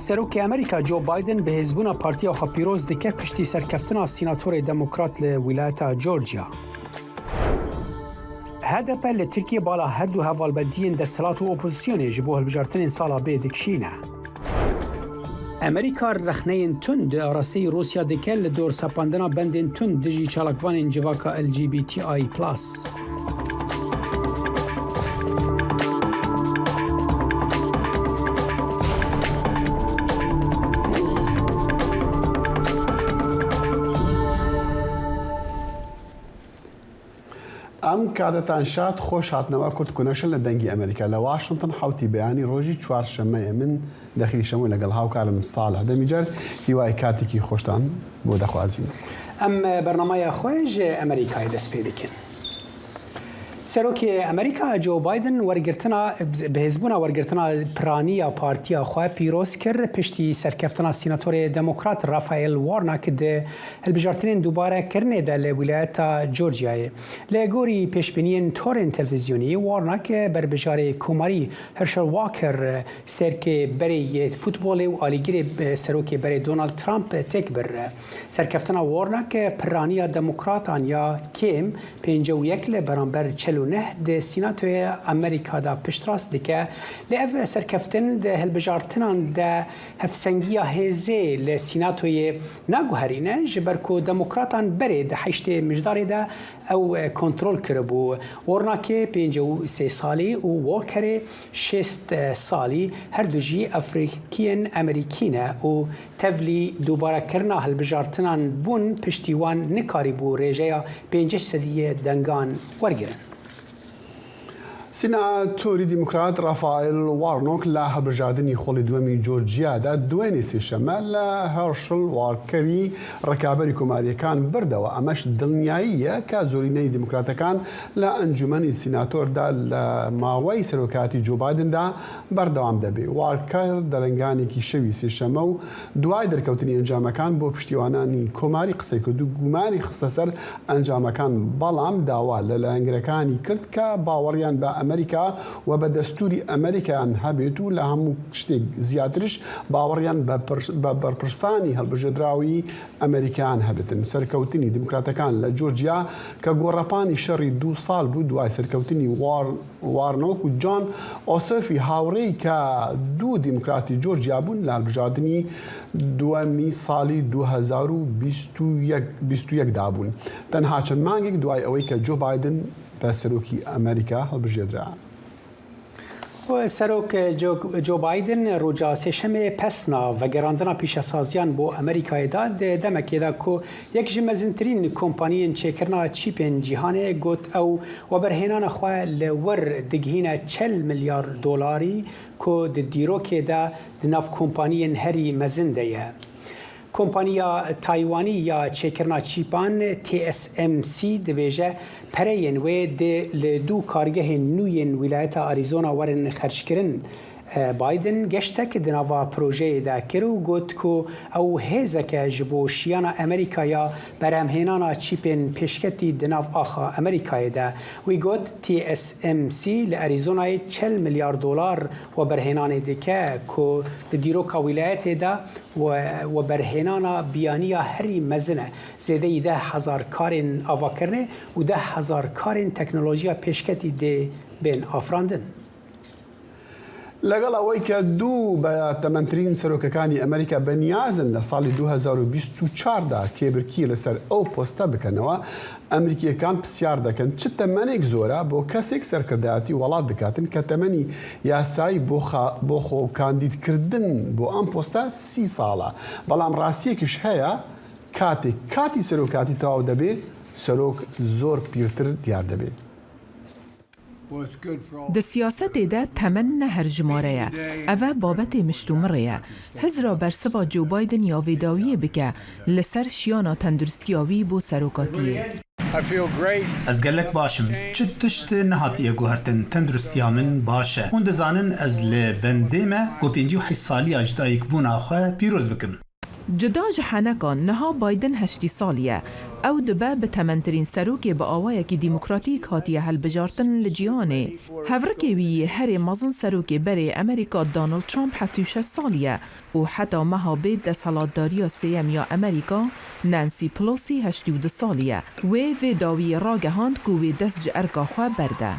سروک امریکا جو بایدن به حزبونا پارتی آخا پیروز دکه پشتی سرکفتنا سیناتور دموکرات لولایت جورجیا. هدف لترکیه بالا هر دو هوالبندین دستلات و اپوزیسیون جبوه البجارتن سالا بیدکشینه. امریکا رخنه تند آراسته روسیا دکل دور سپاندنا بندین تند دجی چالکوان جواکا LGBTI+. ام کادتان شاد خوش هاتنوا کرد کنشل لدنگی امریکا لواشنطن حوتی بیانی روزی چوارشنبه من داخلی شمول لگل هاوکارم صالح دمیجر هیوای کاتی کی خوشتان بود خوازیم. ام برنامه خوش امریکای دست پیدا کن. سروک امریکا جو بایدن ورگرتنا به حزبونا ورگرتنا پرانی پارتیا خواه پیروز کرد پشتی سرکفتنا سیناتور دموکرات رافائل وارناک ده البجارتنین دوباره کرنه ده لولایت جورجیای. لگوری پیشبینین تورن تلویزیونی وارناک بر بجار کوماری هرشل واکر سرک بری فوتبال و آلیگیر سروک بری دونالد ترامپ تک بر سرکفتنا وارناک پرانی دموکراتان یا کم 51 برانبر 49 ده سیناتوی امریکا دا پشتراس دکه لعف سرکفتن ده هلبجارتنان ده هفسنگی هزه لسیناتوی ناگوهرینه جبرکو دموکراتان بره ده حیشت مجدار ده او کنترول کربو ورناکه 53 سالی و واکر 6 سالی هر دو جی افریقیان امریکینه و تفلی دوباره کرنا هلبجارتنان بون پشتیوان نکاری بو ریجه 5 سدیه دنگان ورگرن. سیناتوری دموکرات رافائل وارنوک لا هبرجادنی خلی دومی جورجیا دا دوینی شمال هرشل واکری رکابری کماری کان برده و امش دنیاییه که زورینه دموکرات کان لا انجمنی سیناتور دا ماوی سروکاتی جو بایدن دا بردوام دبی واکر دلنگانی کی شوی شمو دوای درکوتنی انجام کان بو پشتیوانانی کماری قصه کدو گمانی خصوصا انجام کان بالام داوا لانگرکانی کرد که باوریان با امریکا و به دستور امریکا هبیتو لهم شتیگ زیادرش باوریان به برپرسانی هالبجدراوی امریکان هبتن سرکوتنی دموکراتکان لجورجیا که گورپانی شری 2 سال بود دوای سرکوتنی وارنوک و جان اوسفی هاوری که دو دموکراتی جورجیا بون لالبجادنی دومی سالی 2021 دابون تنها چند مانگی دوای اوی که جو بایدن به سروکی امریکا هلبجدرا. و سروک جو بایدن روزا سه‌شنبه پسنا و گراندنا پیشسازیان بو امریکای داد دمکی دا کو یک جمزنترین کمپانیین چکرنا چیپن جهان گوت او و برهنان خواه لور دگهین 40 میلیارد دلاری کو دیروک دا ناف کمپانیین هری مزنده کمپانیا تایوانی یا چکرنا چیپان TSMC دویجه پرین و لدو کارگه نوین ولایت آریزونا ورن خرج کرن بایدن گشته که دنوا پروژه دا کرو گوت کو او هزه که جبوشیانا امریکایا برامهنانا چیپن پیشکتی دناو آخا امریکای دا وی گوت TSMC لأریزونای 40 میلیارد دلار و برهنان دیکه که دیروکا ولایت دا و برهنانا بیانیا هری مزنه زیده 10,000 کارین آوا کرنه و 10,000 کارین تکنولوژیا پیشکتی دی بین آفراندن. لەگەڵ ئەوەی کە دوو بە تەمەنترین سەرۆکەکانی ئەمریکا بەنیازن لە ساڵی 2024دا کێبرکی لەسەر ئەو پۆستە بکەنەوە ئەمریکیەکان پرسیار دەکەن چ تەمەنێک زۆرە بۆ کەسێک سەرکردایەتی وڵات بکاتن کە تەمەنی یاسایی بۆ خۆکاندیدکردن بۆ ئەم پۆستە 30 ساڵە بەڵام ڕاستیەکیش هەیە کاتی سەرۆکاتی تەواو دەبێت سەرۆک زۆر پیرتر دیار دەبێت. د سیاست ده تمن هر جماره اوه بابت مشتومره هزرا برسوا جو بایدن یا ویداویه بکه لسر شیانا تندرستیاوی بو سروکاتیه از گلک باشم چه تشت نهاتیه گوهرتن تندرستی من باشه اون دزانن از لبندیمه و 58 سالی اجدایک بون آخواه پیروز بکم جدا جحانکان نها بایدن 8 سالیه ئەو دبە بە تەمەنترین سەرۆکێ بە ئاوایەکی دیموکراتیک هاتیە هەلبژارتن لە جیهانێ. هەڤڕکێ وی هەرێ مەزن سەرۆکێ بەرێ ئەمریکا دۆناڵد ترامپ 76 ساڵیە و حتا مەها بێت دەسەڵاتداریە سێیەم یا ئەمریکا نانسی پلۆسی 82 ساڵیە. وێ vê dawiyê ragehand ku wê dest ji erka xwe berde.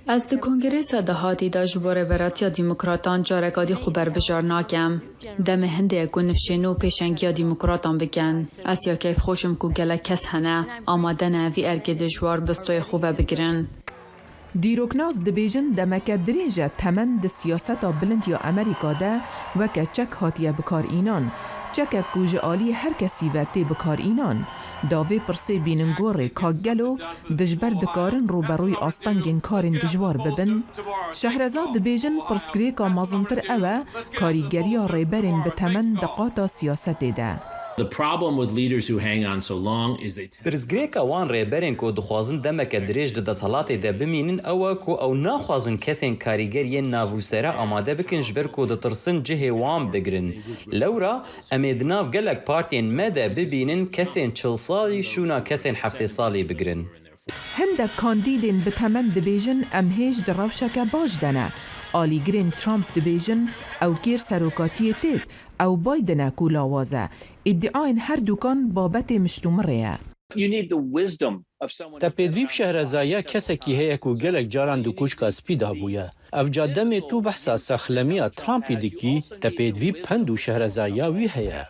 Ez di Kongresa dehatî de ji bo rêveratiya Demokratan carekadî xwe berbijar nakem. Demê hindê ku nifşên û pêşengiya Demokratan bikin. Ez ya keyfxweşim ku gelek kes hene amade ne vî erkê dijwar bistoyê xwe vebigirin. Dîroknaz dibêjin demeke dirêj e temen di siyaseta bilind ya Amerîka de weke çek hatiye bikarînan. Çekek ku ji aliyê her kesî ve tê bikarînan. Davê pirsê bîningorê ka gelo dijber dikarin rûberûyê astengên karên dijwar bibin. Şehrezad dibêjin pirsgirêka mezintir ew e karîgeriya rêberên bi temen di qata siyasetê de. Pirsgirêka wan rêberên ku dixwazin demeke dirêj di desthilatê de bimînin ew e ku ew naxwazin kesên karîgeriyên navûsere amade bikin ji ber ku ditirsin cihê wan bigirin. Lewra em ê di nav gelek partiyên me de bibînin kesên 40 salî şûna kesên 70 salî bigirin. Hindek kandîdên bi temen dibêjin em hêj di rewşeke baş de ne. Alîgirên Trump dibêjin ew kêr serokatiyê têt, ew Biden e ku lawaz e. İddiayên her dukan babetê miştûmirê ye. Te pêdivî şehrezaya kesekî heye ku gelek caran du kuşka spî dabûye. Ev ca demê tu behsa sexlemiya Trumpî dikî, te pêdivî pend û şehrezaya wî heye.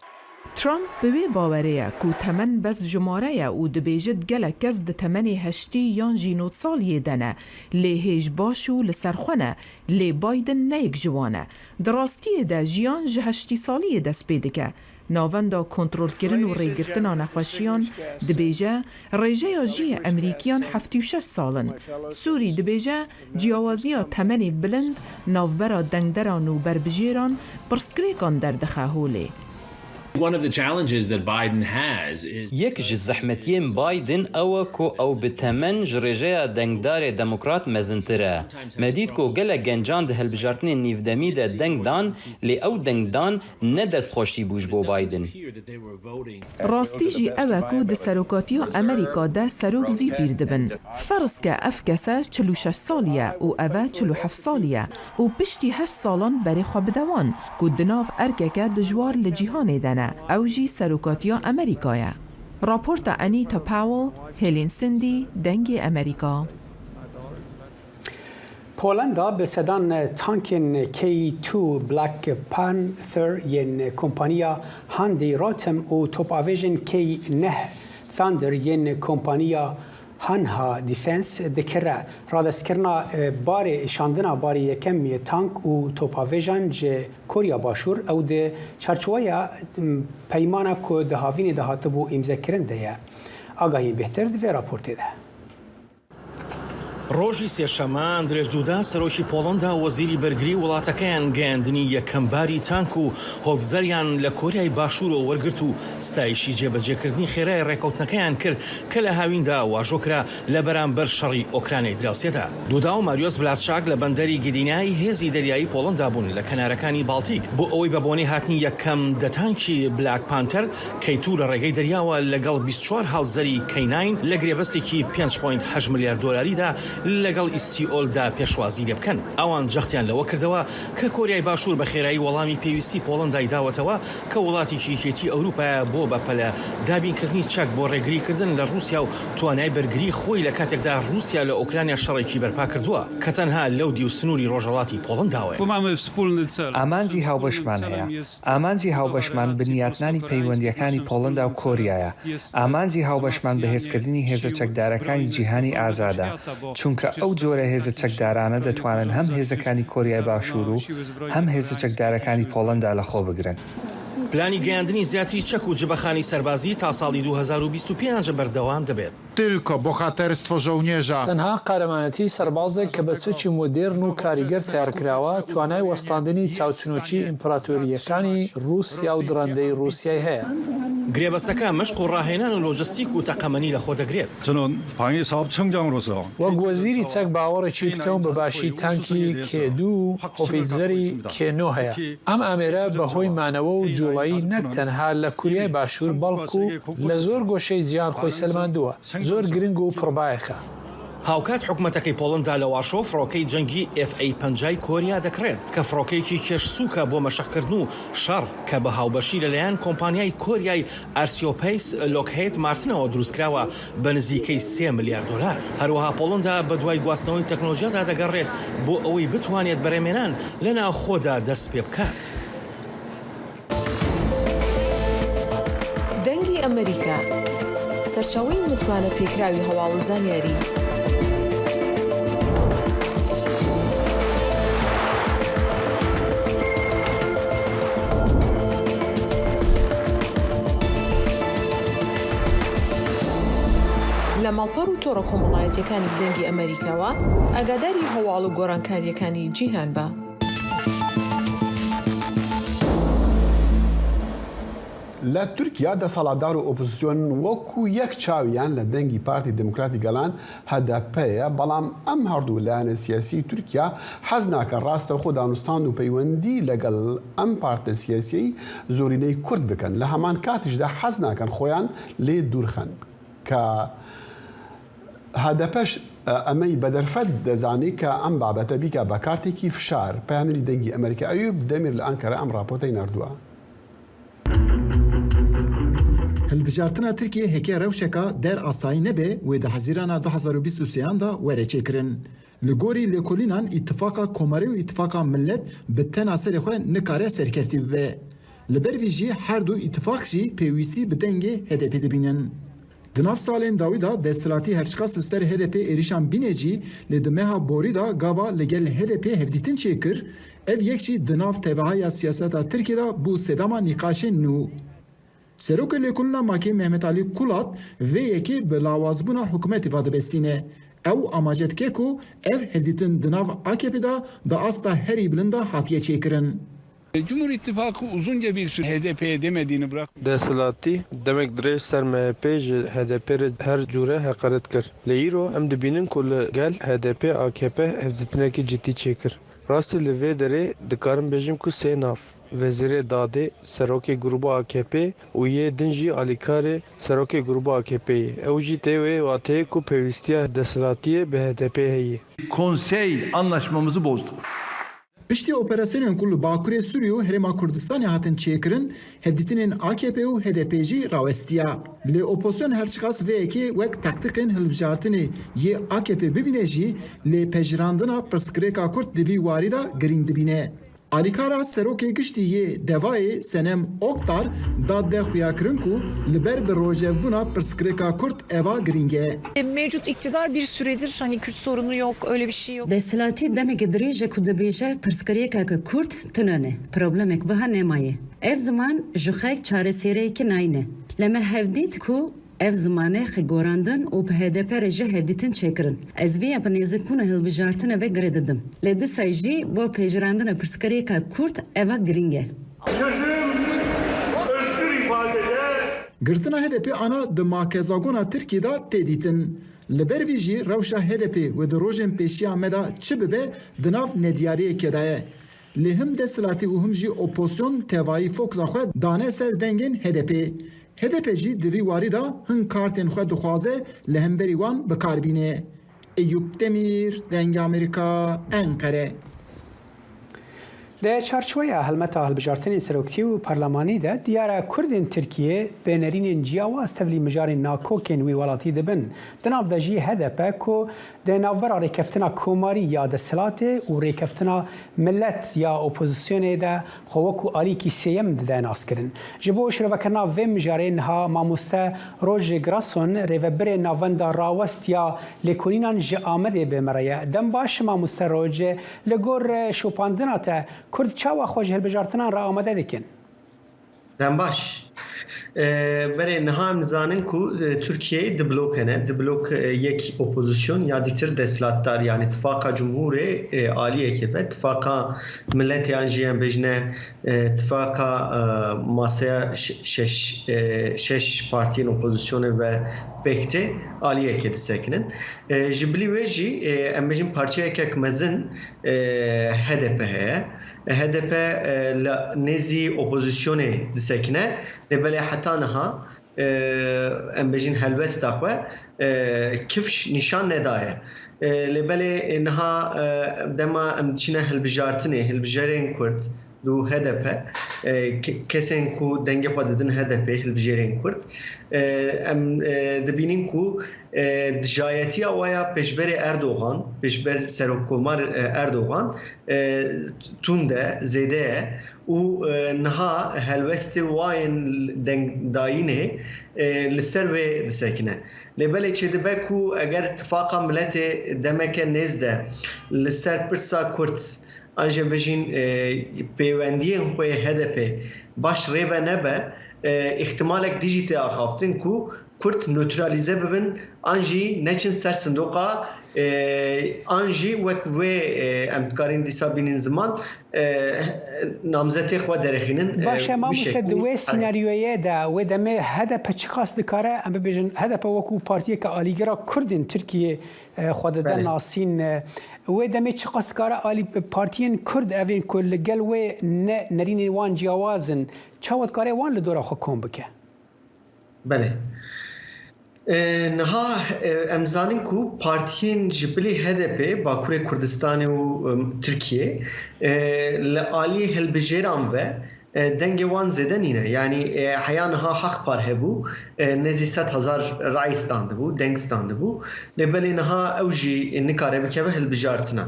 Trump bi wê bawerê ye ku temen bes jimare ye û dibêjit gelek kes di temenê heştî yan jî nod saliyê de ne. Lê hêj baş û li ser xwe ne. Lê Biden neyek ji wan e. Di rastiyê de jiyan ji heştî saliyê dest pê dike. Navenda kontrolkirin û rêgirtina nexweşiyan dibêje rêjeya jiyê Emerîkiyan 76 salin. Sûrî dibêje ciyawaziya temenê bilind navbera dengderan û berbijêran pirsgirêkan derdixe holê. Yek ji zehmetiyên Biden ew e ku ew bi temen ji rêjeya dengdarê demokrat mezintir e. Me dît ku gelek gencan di helbijartinên nîvdemî de deng dan, lê ew dengdan ne destxweşî bû ji bo Biden. Rastî jî ew e ku di serokatiya Amerîka de serok zî pîr dibin. Ferz ke ev kese 46 salî ye û ev e 47 salî ye û piştî 8 salan berê xwe bidewan ku di nav erkeke dijwar li cîhanê de ne. Ew jî serokatiya Amerîka ye. Raporta Anita Powell, Helen Cindy, dengê Amerîka. Polanda bi sedan tankên K2 Black Panther yên kompaniya Hyundai Rotem û topavêjên K9 Thunder yên kompaniya Hanwha Defense dikire. Radestkirina barê şandina barê yekemî tank û topavêjan ji Korya Başûr ew di çarçoveya peymana ku di havînê de hatibû îmzekirin de ye. Agahiyên bêhtir di vê raportê de. ڕۆژی سێشەمان درێژدوودا سەرۆکی پۆڵەندا وەزیری بەرگری وڵاتەکەیان گەیاندنی یەکەمباری تانک و هۆفزەریان لە کۆریای باشوورەوە وەرگرت و ستایشی جێبەجێکردنی خێرای ڕێکەوتنەکەیان کرد کە لە هاویندا واژۆکرا لە بەرامبەر شەڕی ئۆکرانیای دراوسێدا. دوودا و ماریۆس بلاسچاک لە بەندەری گدینایی هێزی دەریایی پۆڵەندا بوون لە کەنارەکانی بالتیک بۆ ئەوەی بە بۆنەی هاتنی یەکەم دەتانکی بلاک پانتەر K2 لە ڕێگەی دەریاوە لەگەڵ 24 هاوزەری K9 لە گرێبەستێکی 5.8 میلیارد دۆلاریدا لەگەڵ ئیسیۆلدا پێشوازی لێ بکەن. ئەوان جەختیان لەوە کردەوە کە کۆریای باشوور بە خێرایی وەڵامی پێویستی پۆڵەندای داوەتەوە کە وڵاتێکی یەکێتی ئەوروپایە بۆ بەپەلە دابینکردنی چەک بۆ ڕێگریکردن لە رووسیا و توانای بەرگری خۆی لە کاتێکدا رووسیا لە ئۆکرانیا شەڕێکی بەرپا کردووە کە تەنها لەودی و سنووری ڕۆژهەڵاتی پۆڵەنداوە. ئامانجی هاوبەشمان هەیە. ئامانجی هاوبەشمان بنیاتنانی پەیوەندیەکانی پۆڵەندا و کۆریایە. ئامانجی هاوبەشمان بەهێزکردنی هێزە چەکدارەکانی جیهانی ئازادە. چونکە ئەو جۆرە هێزە چەکدارانە دەتوانن هەم هێزەکانی کۆریای باشوور و هەم هێزە چەکدارەکانی پۆڵەندا لەخۆ بگرن. پلانی گەیاندنی زیاتری چەک و جبەخانی سەربازی تا ساڵی 2025 بەردەوام دەبێت. Tylko bohaterstwo żołnierza. تەنها قارەمانەتی سەربازێک کە بە چەکی مۆدێرن و کاریگەر تیارکراوە توانای وەستاندنی چاوچنۆکی ئیمپراتۆریەکانی رووسیا و دڕندەی رووسیای هەیە. گرێبەستەکە مەشق و ڕاهێنان و لۆجستیک و تەقەمەنی لە خۆ دەگرێت. وەک وەزیری چەک باوەڕێکی بکەم بە باشی تانکی K2 و هۆفیتزەری K9 هەیە. ئەم ئامێرە بەهۆی مانەوە و جوڵای نەتەوەیی نەک تەنها لە کوریای باشوور بەڵکو لە زۆر گۆشەی جیهان خۆی سەلماندووە زۆر گرنگ و پڕبایەخە. هاوکات حکوومەتەکەی پۆڵندا لە واشۆ فڕۆکەی جەنگی FA5 کۆریا دەکرێت کە فڕۆکەیەکی کێشسووکە بۆ مەشەقکردن و شەڕ کە بە هاوبەشی لەلایەن کۆمپانیای کۆریای ئارسیۆپیس لۆکهێت مارتنەوە دروستکراوە بە نزیکەی 3 ملیار دلار. هەروەها پۆڵندا بە دوای گواستنەوەی تەکنۆلۆژیادا دەگەڕێت بۆ ئەوەی بتوانێت بەرهەمێنان لە ناوخۆدا دەست پێ بکات. دەنگی ئەمریکا سەرچاوەی متمانە پێکراوی هەواڵ و زانیاری. لە ماڵپەڕ و تۆڕە کۆمەڵایەتیەکانی دەنگی ئەمریکاوە ئاگاداری هەواڵ و گۆڕانکاریەکانی جیهان بە. لە تورکیا دەسەڵاتدار و ئۆپۆزیسیۆن وەکو یەک چاویان لە دەنگی پارتی دموکراتی گەلان هەدەپەیە، بەڵام ئەم هەردوو لایەنە سیاسی تورکیا حەز ناکەن ڕاستەوخۆ دانوستان و پەیوەندی لەگەڵ ئەم پارتە سیاسی زۆرینەی کورد بکەن. لە هەمان کاتیشدا حەز ناکەن خۆیان لێ دوورخەن کە هەدەپەش ئەمەی بەدەرفەت دەزانی کە ئەم بابەتە بیکە بە کارتێکی فشار. پەیامەری دەنگی ئەمریکا ئەیوب دەمیر لە ئەنکەرە ئەم راپۆرتەی نردووە. هەلبژارتنا ترکیە هێکە ڕەوشێکە دەر ئاسایی نەبێ وێ دە حەزیرانە 2023دا وەرەچێکردن. لە گۆری لێکۆلینان ئیتفاقا کۆمەری و ئیتفاقا ملت بە تەنا سەرێ خۆ نکارێ سەرکەفتی ببێ. لەبەروی ژی هەردوو ئیتفاق ژی پێویستی بە دەنگێ هەدەپێ دەبینن. دناف سالên dawî da desthilatî herçiqas li ser HDP êrîşan bînê jî lê di meha borî da gava li gel HDP hevdîtin çêkir, ev yek jî di nav tevahaya siyaseta Tirkiye da bû sedama nîqaşên nû. Serokê Lêkolîna Makê Mehmet Alî Kulat vê yekê bi lawazbûna hikûmetê va dibestîne. Ew amace dike ku ev hevdîtin di nav AKP da di asta herî bilind da hatiye çêkirin. Cumhur İttifakı uzunca bir süre HDP'ye demediğini bırak. Desthilatî demek dirêj ser MHP ji HDP her cure heqaret kir. Li îro em dibînin ku li gel HDP AKP hevdîtinekî cidî çêkir. Rastî li vê derê dikarim bêjim ku sê nav. Vezîrê Dadê serokê gruba AKP û yê din jî alîkarê serokê gruba AKP'yê. Ew jî tê wê wateyê ku pêwîstiya desthilatiyê bi HDP heye. Konsey anlaşmamızı bozduk. Piştî operasyonên ku li Bakurê Sûriye û Herêma Kurdistanê hatin çêkirin, hevdîtinên AKP û HDP jî rawestiya. Lê opozisyon herçiqas vê yekê wek taktikên hilbijartinê yê AKP bibîne jî lê pejirandina pirsgirêka Kurd di vî warî da girîng dibîne. Alîkara serokê giştî yê Devayê Senem Oktar dad de xuyakirin ku li ber bi rojevbûna pirsgirêka Kurd eva girîng e. Mevcut iktidar bir süredir hani Kürt sorunu yok, öyle bir şey yok. Desthilatî demekî dirêj ku dibêje pirsgirêkeke Kurd tinane, problemek wiha nemaye. Ev ziman ji xwe çareseriyekî nayîne. Li me hevdît ku ev zimanê xigorandin û bi HDP re jî hevdîtin çêkirin. Ez vê bi nêzîkbûna hilbijartina ve girê didim. Lê disa jî bo pêjirandina pirsgirêka Kurd eva girîng e. Girtina HDP ana di makezagona Tirkiye da tê dîtin. Li ber vî jî rewşa HDP wê di rojên pêşiya me da çi bibe di nav nediyariyekê de ye. Lê him desthilatî û him jî opozisyon tevayî fokusa xwe dane ser dengên HDP. HDP jî di vî warî da hin kartên xwe dixwaze li hemberî wan bikarbîne. Eyüp Demir, Dengê Amerîka, Enkere. Li çarçoya helmeta hilbijartinên serokî û parlemanî de diyara Kurdên Tirkiye bênerînên ciyawaz tevlî mijarên nakokên wî welatî dibin. Di nav de jî HDP ku di navbera rêkeftina komarî ya desthilatê û rêkeftina millet ya opozisyonê de xwe wekû alîkî sêyem dide naskirin. Ji bo şirvekirina vê mijarê niha mamoste Roger Grason rêveberê navenda rawest ya lêkolînan ji Amedê bêmere ye. Dem baş mamoste Roger li gor şopandina te Kurd çawa xwe ji hilbijartinan re amade dikin? Dem baş. Berê niha em nizanin ku Türkiye di blok hene, di blok yek opozisyon ya dîtir desthilatdar yani İttifaka Cumhurê Aliyekê ve İttifaka Milletê jî em bêjne İttifaka masaya şeş partiyên opozisyonê ve bekte aliye ke disekinin. Jibli ve jî em bêjin parçayekek mezin HDP heye. HDP nezi opozisyonê disekine lêbelê heta niha em bêjin helbesta xwe kifş nîşan nedaye. Lêbelê niha dema em diçîne hilbijartinê hilbijarên Kurd دو HDP کسین کو دنگ خود دادن HDP هلبجرین کرد ام دبینیم کو دجایتی آوایا پیشبر اردوغان پیشبر سرکومار اردوغان تونده زیده و نها هلوست واین دنگ داینه لسر و دسکنه لبله چه دبه کو اگر اتفاق ملت دمک نزده لسر پرسا کرد آنجا بجین پیوندیه خوی HDP باش ریبه نبه احتمالک دیجیتی آخافتن کو کرد نوترالیزه ببین آنجی نچن سر صندوقا آنجی وک و امتکارین دیسا بینین زمان نامزتی خوا درخینن باشه ما مستد و سیناریویه دا و دمه HDP چی خواست دکاره ام ببیجن HDP وکو پارتیه که آلیگرا کردین ترکیه خود دن ناسین و دمه چی خواست دکاره آلی پارتیین کرد اوین کل گل و نرین وان جیاوازن چاوت کاره وان لدورا خو کن بکه بله نها امزانین کو پارتیین جبلی HDP باکوری کردستان و ترکیه لعالی هلبجیران و دنگ وان زدنینه یعنی حیانها حق پر هبو نزی 100,000 رای ستانده بو دنگ ستانده بو لبلی نها اوجی نکاره بکه و هلبجارتنا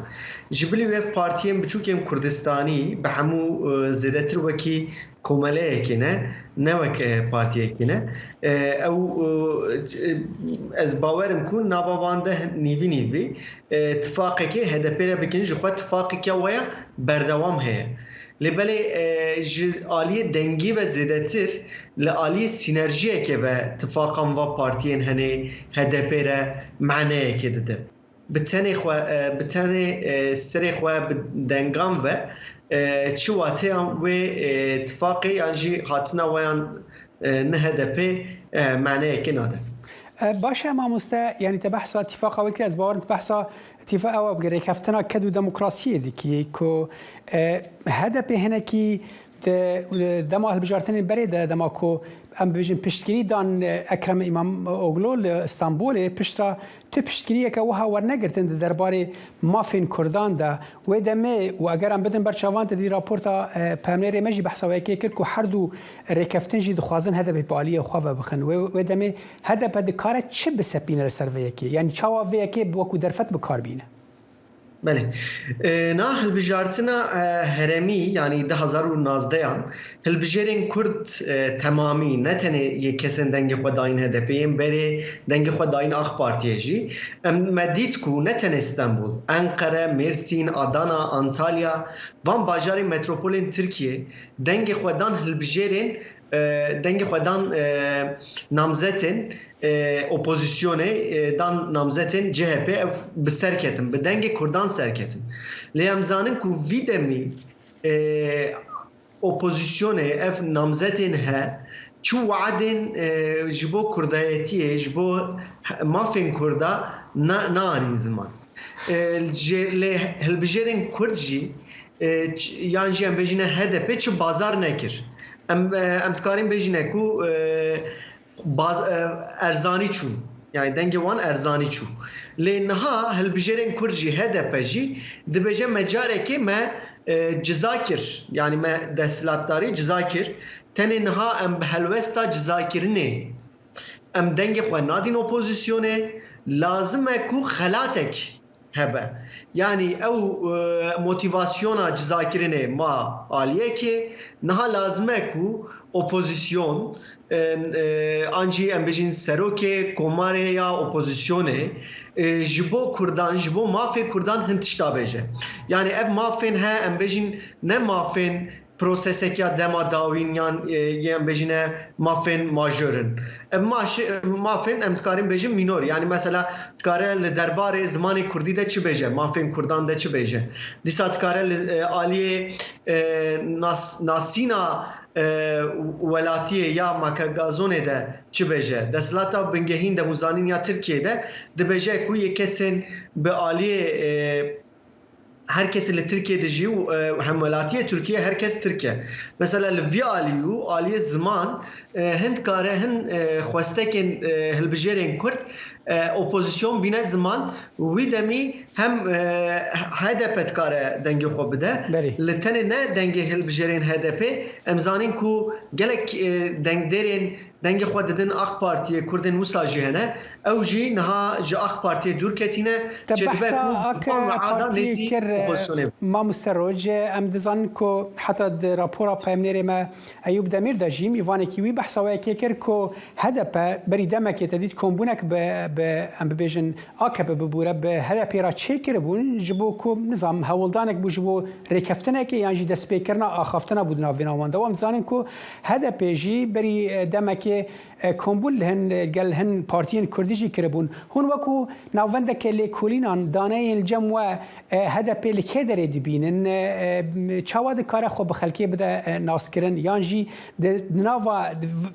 جبلی و پارتیین بچوکیم کردستانی به همو زدتر وکی کومله کنه نه وک پارتیه کنه او از باورم کن نوابانده نیوی اتفاقی که HDP را بکنی جو اتفاقی که ویا بردوام هست لبلی آلی دنگی و زیادتر لآلی سینرژیه که و اتفاقا و پارتیین هنه HDP را معنی که داده بتنی سری خواه دنگام و چواتی هم و اتفاقی آنجی حتنا ویان نه HDP معنی که ناده باشه ما مسته یعنی تبحث اتفاق اولی که از باور بحث اتفاق او بگیره کفتنا کدو دموکراسی دیکی که HDP هنه کی دما هلبجارتنی بری دما کو ام بيجن پشتگیری دان اکرم امام اوغلو استانبول پشترا تو پشتگیری که وها ورنگرتن درباره مافین کردان ده و دمه و اگر ام بدن برچاوان دی راپورتا پامنری مجی بحث و کی کو هر دو رکفتن جی دخوازن هدف بالی خو بخن و دمه هدف د کار چه بسپینه سروی کی یعنی چاوا وی کی بوکو درفت به کار بینه بله نه هلبجارتنا هرمی یعنی 2019 یان هلبجارین کرد تمامی نه تنه یک کسان دنگ خداین HDP'یم بره دنگ خداین آخ پارتیه جی مدید کو نه تنه استانبول انقره مرسین آدانا آنتالیا وان باجاری متروپولین ترکیه دنگ خدان هلبجارین دنگ خدان نامزتن اپوزیسیونه دان نامزتن CHP بسرکتن به دنگ کردان سرکتن لیامزانن کو ویدمی اپوزیسیونه اف نامزتن ها چو وعدن جبو کردایتیه جبو مافین کردا نارین زمان هلبجرین کردجی یان جی ام بجینه HDP چو بازار نکر ام تکاریم بجینه کو ارزانی چون یعنی دنگ وان ارزانی چون لینها هلبجرین کرجی HDP جی دبجه مجاره که ما جزاکر یعنی ما دستلاتداری جزاکر تنی نها ام هلوستا جزاکرنه ام دنگ خو نادین اپوزیسیونه لازمه کو خلاتک هبه yani ev motivasyona cizakirine ma aliye ki naha lazime ku opozisyon anji embejin seroke komare ya opozisyone jibo kurdan jibo mafi kurdan hintişta beje yani ev mafin he embejin ne mafin prosesek ya dema davin yan yem bejine mafin majörün mafin emtkarin bejin minor yani mesela tkare derbare zamanı kurdi de çi beje mafin kurdan de çi beje disat tkare aliye nasina ولاتیه یا ماکگازونه ده چی بجه دستلاتا بنگهین ده مزانین یا ترکیه ده دبجه کوی کسین به آلیه هر کس اللي تركيا دجي وحملاتيه تركيا هر كس تركيا مثلا الفي آلية زمان هند كاره هن خواستكن هالبجيرين كرد اوبوزيسيون بين زمان ويدمي هم هذا بتكاره دنگي خو بده لتنه دنگي هالبجيرين HDP امزانين كو جلك دنگ ديرين دنگي خو ددن اخ بارتي كردن وساجي هنا او جي نها جي اخ بارتي دور كتينه جدبه ما مستروج ام دزان کو حتی راپورا پامنری ما ایوب دمیر دجیم ایوان کیوی بحثا کیکر کو هدف بری دمک تدید کمبونک به ام ببیجن آکب ببوره به هدف را چیکر بون جبو کو نظام هولدانک بو جبو ریکفتنک یعنی دست پیکرنا آخافتنا بود ناویناوان دوام زانن کو هدف جی بری دمک کمبول هن پارتین کردیجی کربون هون وکو ناوندک لیکولینان دانه الجمع هدف لکه داره دبینن چاواد کار خو بخلکی بده ناسکرن یانجی ناوا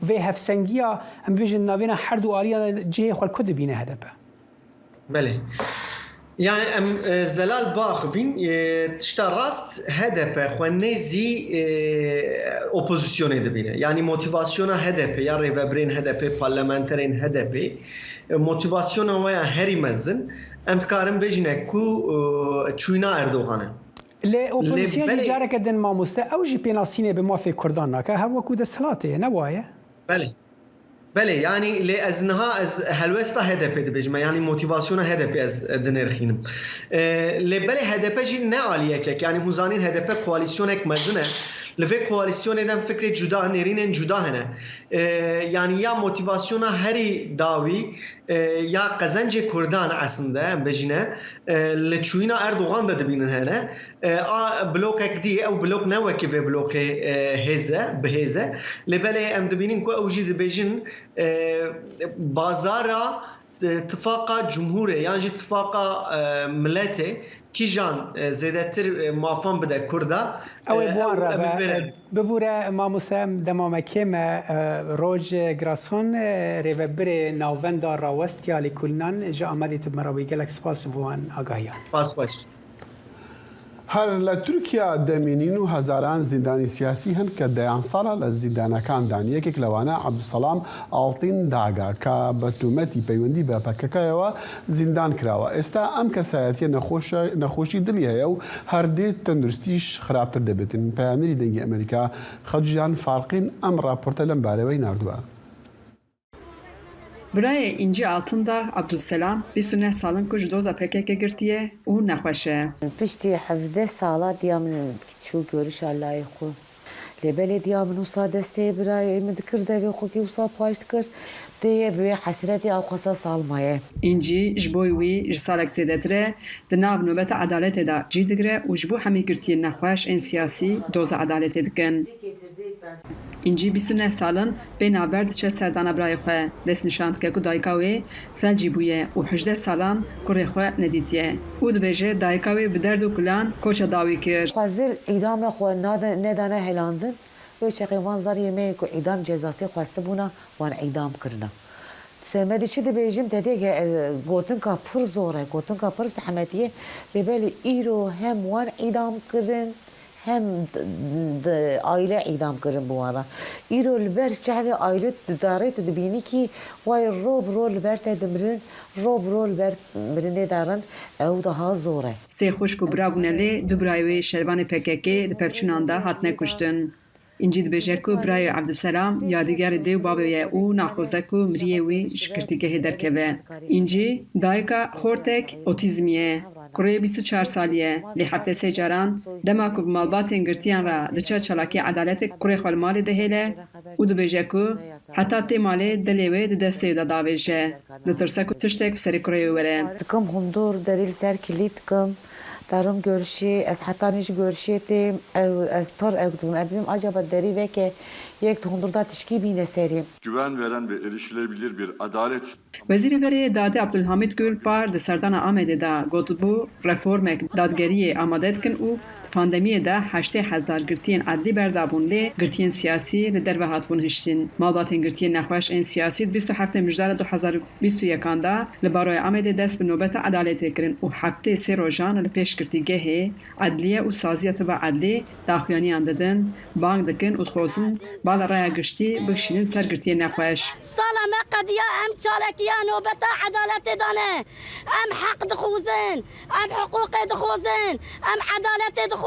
و هفسنگیا ام بیجن ناوینا هر دو آلیا جه خو کد بینه هدف بله يعني زلال باخ بين تشتا راست هدف خوانيزي اوبوزيسيون دبينه يعني موتيفاسيون هدف يا ريفبرين هدف بارلمانترين هدف موتيفاسيون ويا هري مزن امتكارم بجنه كو تشوينا اردوغان لی اوپوزیسیون جاره کدن ما مسته اوجی پیناسینه به موافق کردان نکه هر وکو دستلاته نوایه بله يعني لازنها از هلوستا HDP دبجما يعني موتيفاسيون HDP از دنرخينم لبله HDP جي نعاليه كك يعني مزانين HDP كواليسيونك مزنه لفي كواليسيون دم فكره جدا نرين جدا هنا يعني يا موتيفاسيون هري داوي يا قزنج كردان aslında بجنه لتشوينا اردوغان ده دبينن هنا بلوكك دي او بلوك نوكي في بلوك هزه بهزه لبله ام دبينن كو اوجي دبجن بازارا اتفاق جمهوري يعني اتفاق ملته كيجان زيادتر موافق بده كردا او بوان ببوره ما مسام دمام كيم روج غراسون ريفبر نوفندا راوستيا لكلنان جا امديت مراوي جالكس باس بوان اگاهيا باس هر لترکیا دمینین و هزاران زندانی سیاسی هن که دیان سالا لزندان کان دانیه که کلوانه عبدالسلام آلتین داگا که بتومتی پیوندی به پککای و زندان کراوه استا ام کسایتی نخوشی دلیه و هر دی تندرستیش خرابتر دبیتن پیامنری دنگی امریکا خدجان فارقین ام راپورت لنباره وی نردوه برای اینجی Altındağ Abdülselam 29 سالن کج دوزا PKK girtiye و نخوشه. پشتی 17 سالا دیامن چو görüş Allah'ı خو. لبلی دیامن وصا دسته برای مدکر دوی خو کی وصا پاشت کر. دیه به حسرتی او خاصه سالمایه. اینجی جبوی وی جسالک زیادتره دناب نوبت عدالت دا جیدگره و جبو همی girtiye نخوش این سیاسی دوزا عدالت دکن. اینجی 29 سالن بین آورد چه سردان برای خواه دست نشاند که کو دایکاوی فلجی بویه و 18 سالان کره خواه ندیدیه او دبیجه دایکاوی به درد و کلان کوچه داوی کرد فازل ایدام خواه ندانه هلاندن و چه قیوان زاری می که ایدام جزاسی خواسته بونا وان ایدام کرنا سمدی چی دبیجیم تدیه گوتن که پر زوره گوتن که پر زحمتیه ببالی ایرو هم وان ایدام کرن هم aile idam kırın bu ara. İro liber çahve aile daret dibini ki vay rob liber tedmirin rob liber birine daran ev daha zore. Se xoşku brabuneli dubrayve şervan PKK de pevçunanda hatne kuştun. İnci dibêje ku birayê Abdülselam yadîgerê dê û bavê ye û naxoze ku miriyê wî ji girtîgehê derkeve. İnci dayika xortek otîzmî ye. Kureyê 24 salî ye. Lê hefte sê caran dema ku bi malbatên girtiyan ra diçe çalakî edaletê kurê xwe li malê dihêle û dibêje ku heta tê malê dilê wê di destê da davêje. Ditirse ku tiştek bi serê kureyê were. Dikim hundur derîl ser kilî dikim. دارم گرشی از حتی نیش گرشیتیم از پر اقدام ابیم عجب دری و که yek tondurda tişki bine serim. Güven veren ve erişilebilir bir adalet. Wezîrê Berê Dadê Abdulhamid Gül par di serdana Amedê de gotibû reformek dadgeriyê amade dikin û pandemiyê de 80,000 girtiyên edlî berdabûn lê girtiyên siyasî li derve hatibûn hiştin. Malbatên girtiyên nexweş ên siyasî 27 mijdara 2021 da li baroya Amedê dest bi nobeta edaletê kirin û heftê sê rojan li pêşgirtîgehê edliye û saziya tiba edlê daxuyaniyan didin, bang dikin û dixwazin bala raya giştî bikişînin ser girtiyên nexweş. Sala me qediya em çalakiya nobeta edaletê dane. Em heq dixwazin, em hiqûqê dixwazin, em edaletê dixwazin.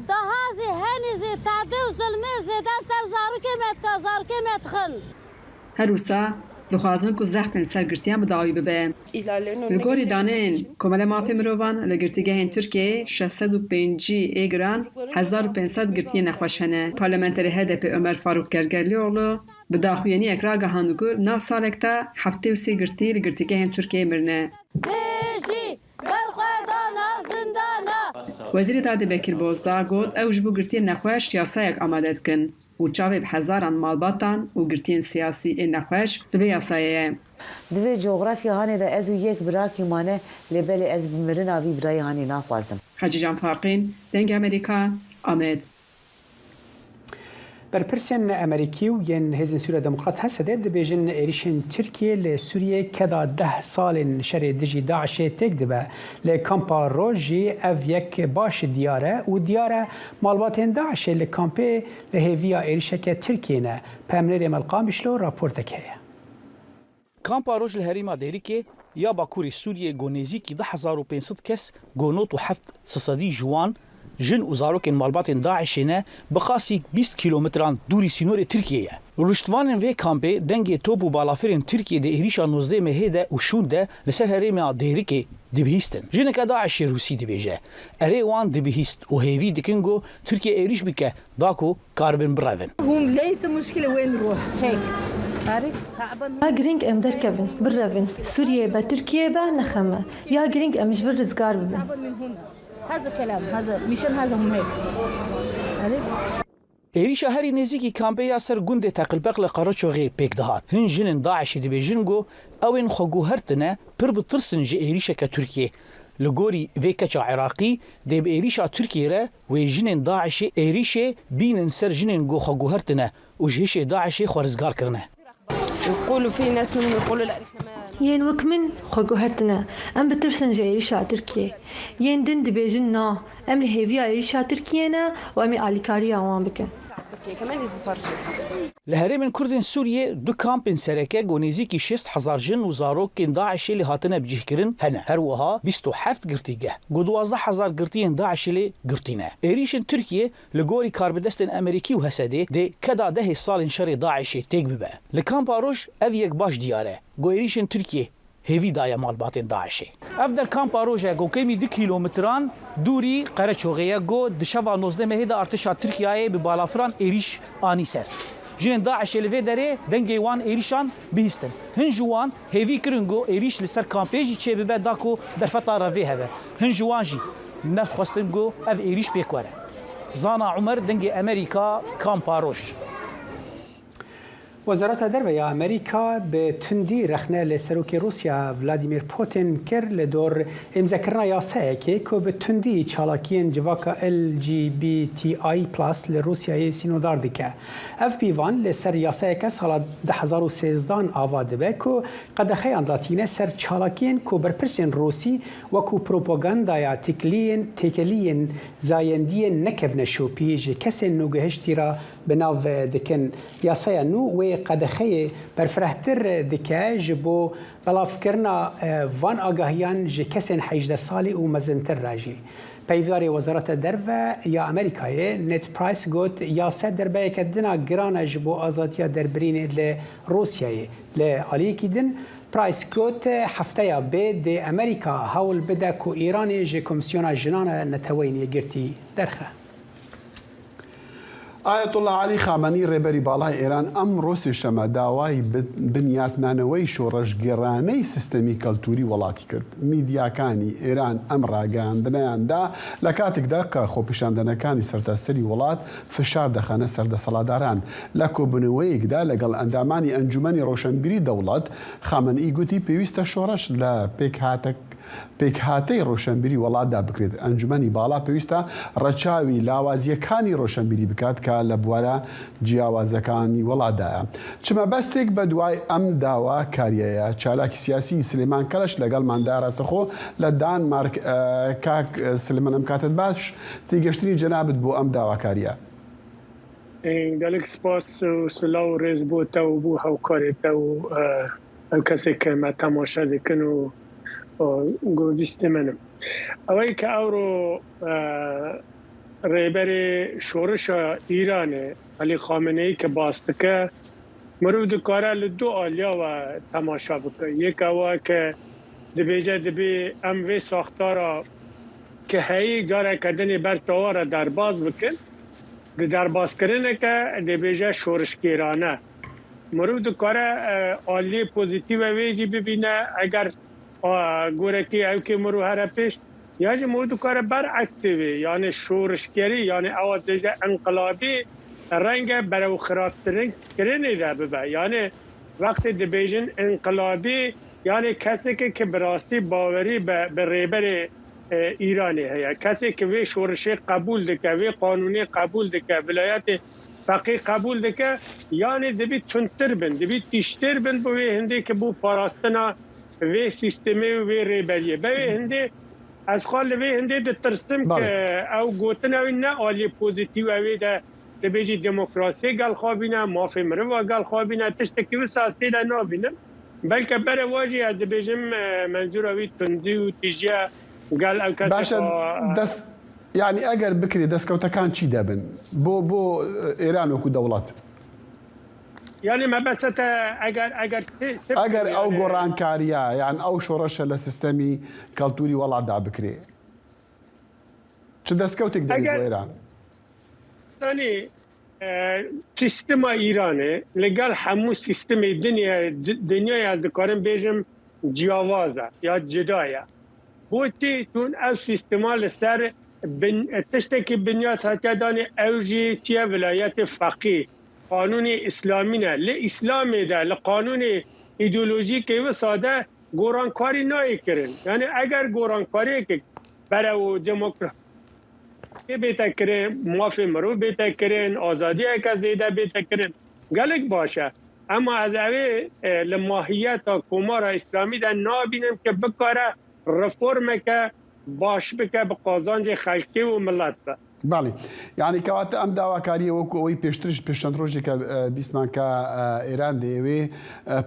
دهازی هنیزی تعدی و ظلمی زیده سر زاروکی متکا زاروکی متخل Her wisa dixwazin ku zextên sergirtiyan bi dawî bibe. Li gorî daneyên Komela Mafê Mirovan li girtîgehên Tirkiyeyê 605 giran 1500 girtiyên nexweş hene. Parlamenterê HDP Ömer Faruk Gergerlioğlu bi daxuyaniyek ragihandiye ku nav salek de 73 girtî li girtîgehên Tirkiyeyê mirine. Wezîrê Dadê Bekir Bozdağ got ew ji bo girtiyên nexweş yasayek amade dikin û çavê bi hezaran malbatan û girtiyên siyasî ên nexweş li vê yasayê ye. Divê coğrafya hanê de ez û yek birakî mane lêbelê ez bi mirina vî birayê hanê naxwazim. Hacı Can Farqîn, Deng Amerika, Amed. برپرسین امریکی و ین هزین سوریه دموکرات هسته دبیجن ایریشن ترکیه ل سوریه کدا 10 سال شر دجی داعش تک دبه ل کامپا روجی اف یک باش دیاره و دیاره مالباتن داعش ل کامپه ل هویا ایریشک ترکیه نه پامنر ملقام بشلو راپورت که کامپا روج الهریما دیریکه یا باکوری سوریه گونیزیکی 10500 کس گونوت و 7 جوان جن و زاروکên malbatên Daişê bi xasî 20 kilometran dûrî sînorê Tirkiyeyê. Rûştvanên vê kampê dengê top û balafirên Tirkiyê de êrişa 19 mehê de û şûn de li ser herêma Dêrikê dibihîstin. Jineke Daişê Rûsî dibêje. Erê wan dibihîst û hêvî dikin got Tirkiye êriş bike da ku karibin birevin. Hûn leyse muşkile wên ruh hêk. Ya giring em derkevin, birevin. Sûriyê be Tirkiye be nexeme. Ya giring em ji vir rizgar bibin. هذا كلام هذا مشان هذا هم هيك êrişa herî nêzîkî kampeya ser gundê Teqilbeq li Qaraçoxê pêk dihat. Hin jinên Daişê dibêjin got ew ên xweguhertine pir bi tirsin ji êrişeke Tirkiye. Li gorî vê keça Iraqî dê bi êrişa Tirkiye re wê jinên Daişê êrişê bînin ser jinên got xweguhertine û ji hêşê Daişê xwarizgar kirine. Yên wek min xweguhertine em bitirsin ji êrişa Tirkiye. Yên din dibêjin na em li hêviya êrişa Tirkiye ne û em ê alîkariya wan bikin. Li herêmên Kurdên Sûriyê du kampên sereke gonêzîkî 60,000 jin û zarokên Daişê lê hatine bicihkirin hene. Her wiha 27 girtîgeh. Got 12,000 girtiyên Daişê lê girtîne. Êrişên Tirkiye li gorî karbidestên Amerîkî û Hesedê dê keda 10 salên şerê Daişê têk bibe. Li Kampa Roj ev yek baş diyar e. Got êrişên Tirkiye hêvî daye malbatên Daişê. Ev der Kampa Roj e got kemî 2 kilometran dûrî Qereçoxê got di şeva 19 mehê de artêşa Tirkiyeyê bi balafiran êriş anî ser. Jinên Daişê li vê derê dengê wan êrişan bihîstin. Hin ji wan hêvî kirin got êriş li ser kampê jî çêbibe da ku derfeta revê hebe. Hin ji wan jî neft xwestin got ev êriş pêk were. Zana Umer dengê Amerîka Kampa Roj. وزارت دربه امریکا به تندی رخنه لسروکی روسیا ولادیمیر پوتین کر لدور امزکرنا یاسه که به تندی چالاکین جواکا LGBTI+ لروسیای سینودار دکه. اف پیوان لسر یاسه که سال 2013 آواده به که قدخه انداتینه سر چالاکین که برپرسین روسی و که پروپاگاندایا تکلین زایندی نکفنشو پیج کسی نوگهشتی را بناو دکن یاسه نو و قدخه برفرهتر دکه جبو بلاف کرنا وان آگاهیان جه کسین 18 سالی و مزنتر راجی. پیواری وزارت دربه یا امریکای نت پرایس گوت یاسه دربه کدنا گرانه جبو آزادیا دربرین لروسیای لعالی کدن پرایس گوت هفته یا بید امریکا حول بده که ایرانی جه کمیسیون جنان نتوینی گرتی درخه. ئاەت الله علی خامەنی ڕێبەری باڵای ئێران ئەم ڕۆسی شەمە داوای بنیاتنانەوەی شۆڕەشگێڕانەی سیستەمی کەلتوری وڵاتی کرد. میدیاکانی ئێران ئەم ڕاگەاندنیاندا لە کاتێکدا کە خۆپیشاندنەکانی سەرتاسەری وڵات فشار دەخەنە سەردەسەڵاتداران. لە کۆبنەوەیەکدا لەگەڵ ئەندامانی ئەنجومەنی ڕۆشنبیری دەوڵەت خامنئی گوتی پێویستە شۆڕەش لە پێکهاتەی ڕۆشنبیری وڵاتدا بکرێت. ئەنجومەنی باڵا پێویستە ڕەچاوی لاوازیەکانی ڕۆشنبیری بکات کە لە بوارە جیاوازەکانی وڵاتدایە. چمە بەستێک بە دوای ئەم داوا کاریەیە چالاکی سیاسی سلێمان کەلەش لەگەڵماندا ڕاستەخۆ لە دانمارک. کاک سلێمان ئەم کاتت باش تێگەشتنی جەنابەت بۆ ئەم داواکاریە. گەلێک سپاس و سلااو و ڕێز بۆتە و بوو هاوکارێتە و ئەو کەسێک کە مە تەماشا دەکەن و گۆویستە منم ئەوەی کە ئەوڕۆ ڕێبەرێ شۆڕشە ئیرانێ عەلی خامنەیی کە باستەکە مرۆڤ دکارە لە دوو ئالیاوە تەماشا بکە. یەکەوە کە دەبێجە دەبێ ئەم وێ ساختارە کە هەیە جارێکردنی بەر تەوارە دەرباز بکن دەربازکردنەکە دەبێژە شۆڕشگێرانە. مرۆڤ دکارە ئالی پۆزیتیڤە وێجی ببینە ئەگەر گۆرەکی ئەوکێ مرۆڤ هەرە پێش یاجی مرۆڤ دکارە بەرعەکسێ یانێ شۆڕشگەری یانێ ئەوە دەژە ئەنقلابی ڕەنگە بەرەو خراپترکردنێدا ببە یانێ وەقتی دەبێژن ئەنقلابی یانێ کەسێکە کە بەڕاستی باوەری بە ڕێبەرێ ئیرانی هەیە کەسێک کە وێ شۆڕشێ قبول دکە وێ قانونی قبول دکە ویلایەتی فەقیه قبول دکە یانێ دەبێت تونتر بن دەبێت تیشتر بن بۆ وێ هەندێک کە بۆ پاراستنا وێ سیستمی و وێ ڕێبەریە بەوێ هەندێ ئەس خوا لەوێ هەندێ دەترسم کە ئەو گوتنەوەی نە ئالی پۆزیتیڤ ئەوێدا دەبێژی دموکراسی گەڵخوابینە مافی مرۆڤ گەڵخوابینە تشتێکی و ساستی لە نابینم بەلکە بەرە واژی دەبێژم منزورەوەی توندی و تیژە گەل ئەو کەس یعنی ئەگەر بکرێت دەستکەوتەکان چی دەبن بۆ ئێران وەکو دەوڵەت یعنی مەبەستە ئەگەر ئەو گۆڕانکاریە یان ئەو شۆڕەشە لە سیستەمی کەلتوری وڵاتدا بکرێ چ دەستکەوتێک دەبێت بۆ ئێران؟ سیستما ئیرانێ لەگەڵ هەموو سیستمی دنیای ئەس دەکارم بێژم جیاوازە یا جدایە بۆتی تون ئەو سیستما لەسەر تشتێکی بنیات هەتیادانی ئەوژی تیە ویلایەتی فەقیه قانونی ئیسلامینە لە ئیسلامێدا لە قانونی ئیدئۆلۆژیکەی وە سادە گۆڕانکاری نایکردن یعنی ئەگەر گۆڕانکاریەکێک بەرەو دموکراسی بێتەکردن مافی مرۆڤ بێتەکردن ئازادیەکە زێدە بێتەکردن گەلێک باشە ئەما ئەز ئەوێ لە ماهیەتا کۆمارە ئیسلامیدا نابینم کە بکارە ڕفۆرمێکە باش بکە بە قازانجی خەڵکی و ملت بە. باڵێ یعنی کەواتە ئەم داواکاریە وەکو ئەوەی پێشترش پێشەند ڕۆژێکە بیستمان کە ئێران دەیەوێ